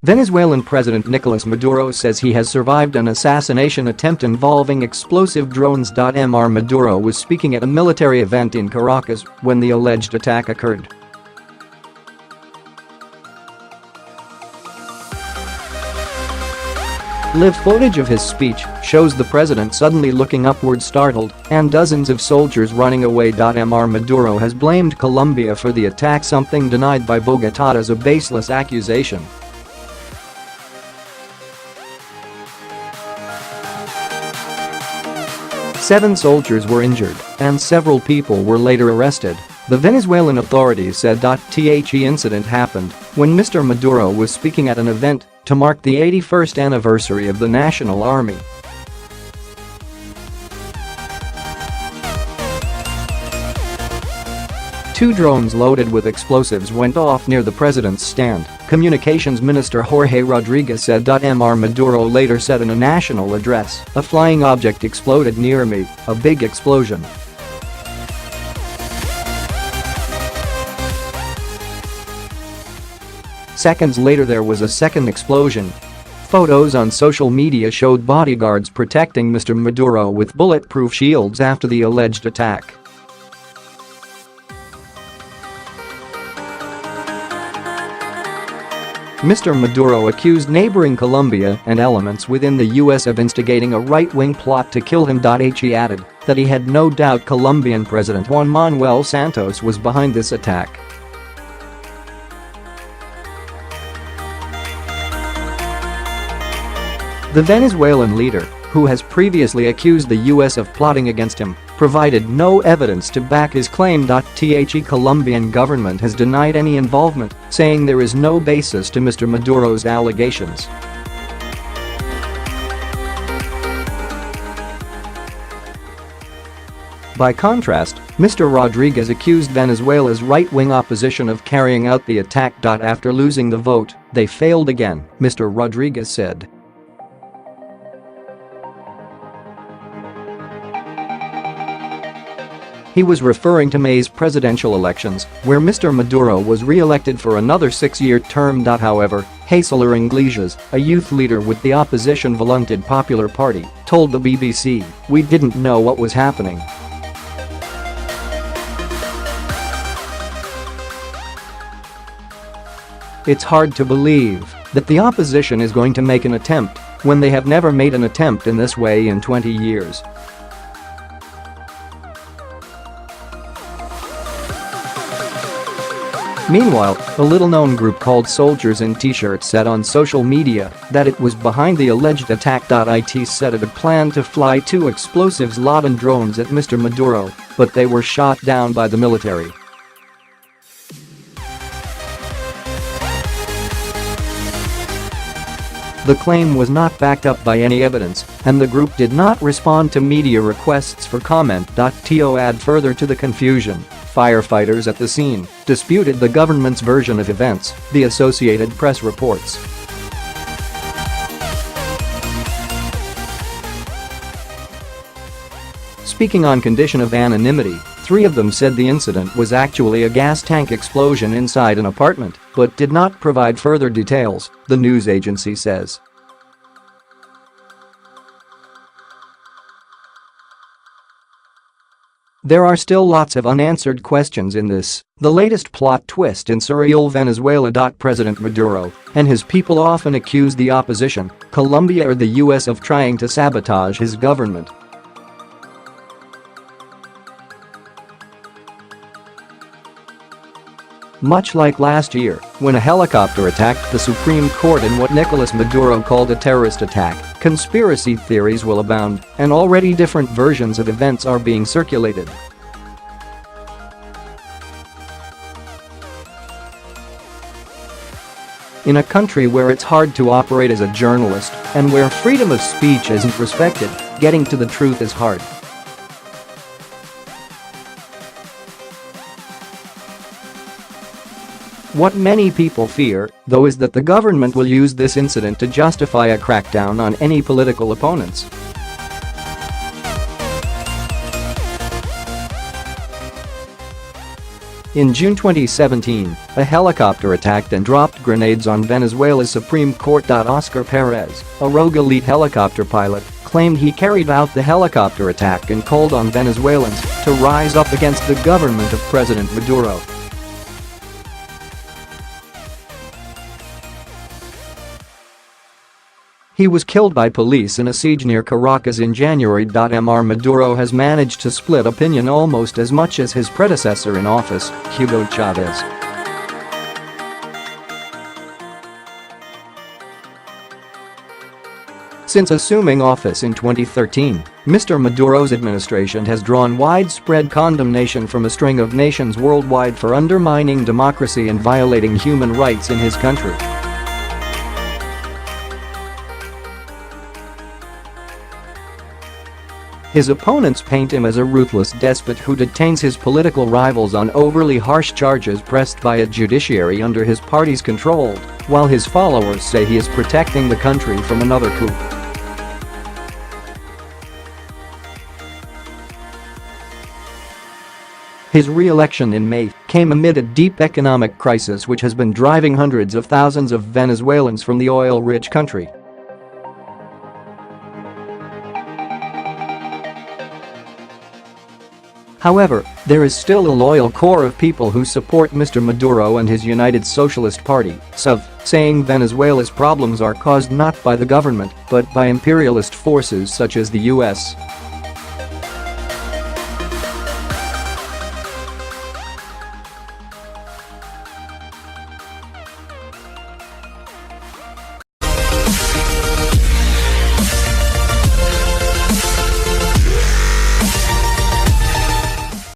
Venezuelan President Nicolas Maduro says he has survived an assassination attempt involving explosive drones. Mr. Maduro was speaking at a military event in Caracas when the alleged attack occurred. Live footage of his speech shows the president suddenly looking upward startled and dozens of soldiers running away. Mr. Maduro has blamed Colombia for the attack, something denied by Bogotá as a baseless accusation. Seven soldiers were injured and several people were later arrested, the Venezuelan authorities said. The incident happened when Mr. Maduro was speaking at an event to mark the 81st anniversary of the National Army. Two drones loaded with explosives went off near the president's stand, Communications Minister Jorge Rodriguez said. Mr. Maduro later said in a national address, "A flying object exploded near me, a big explosion." Seconds later there was a second explosion. Photos on social media showed bodyguards protecting Mr. Maduro with bulletproof shields after the alleged attack. Mr. Maduro accused neighboring Colombia and elements within the U.S. of instigating a right-wing plot to kill him. He added that he had no doubt Colombian President Juan Manuel Santos was behind this attack. The Venezuelan leader, who has previously accused the U.S. of plotting against him, provided no evidence to back his claim. The Colombian government has denied any involvement, saying there is no basis to Mr. Maduro's allegations. By contrast, Mr. Rodriguez accused Venezuela's right-wing opposition of carrying out the attack. After losing the vote, they failed again, Mr. Rodriguez said. He was referring to May's presidential elections, where Mr. Maduro was re-elected for another 6-year term. However, Haceler Iglesias, a youth leader with the opposition Voluntad Popular Party, told the BBC, "We didn't know what was happening. It's hard to believe that the opposition is going to make an attempt when they have never made an attempt in this way in 20 years. Meanwhile, a little-known group called Soldiers in T-shirts said on social media that it was behind the alleged attack. It said it had planned to fly 2 explosives-laden drones at Mr. Maduro, but they were shot down by the military. The claim was not backed up by any evidence, and the group did not respond to media requests for comment. To add further to the confusion, firefighters at the scene disputed the government's version of events, the Associated Press reports. Speaking on condition of anonymity, 3 of them said the incident was actually a gas tank explosion inside an apartment, but did not provide further details, the news agency says. There are still lots of unanswered questions in this, the latest plot twist in surreal Venezuela. President Maduro and his people often accuse the opposition, Colombia or the U.S. of trying to sabotage his government. Much like last year, when a helicopter attacked the Supreme Court in what Nicolas Maduro called a terrorist attack, conspiracy theories will abound, and already different versions of events are being circulated. In a country where it's hard to operate as a journalist and where freedom of speech isn't respected, getting to the truth is hard. What many people fear, though, is that the government will use this incident to justify a crackdown on any political opponents. In June 2017, a helicopter attacked and dropped grenades on Venezuela's Supreme Court. Oscar Perez, a rogue elite helicopter pilot, claimed he carried out the helicopter attack and called on Venezuelans to rise up against the government of President Maduro. He was killed by police in a siege near Caracas in January. Maduro has managed to split opinion almost as much as his predecessor in office, Hugo Chavez. Since assuming office in 2013, Mr. Maduro's administration has drawn widespread condemnation from a string of nations worldwide for undermining democracy and violating human rights in his country. His opponents paint him as a ruthless despot who detains his political rivals on overly harsh charges pressed by a judiciary under his party's control, while his followers say he is protecting the country from another coup. His re-election in May came amid a deep economic crisis which has been driving hundreds of thousands of Venezuelans from the oil-rich country. However, there is still a loyal core of people who support Mr. Maduro and his United Socialist Party, SUV, saying Venezuela's problems are caused not by the government but by imperialist forces such as the US.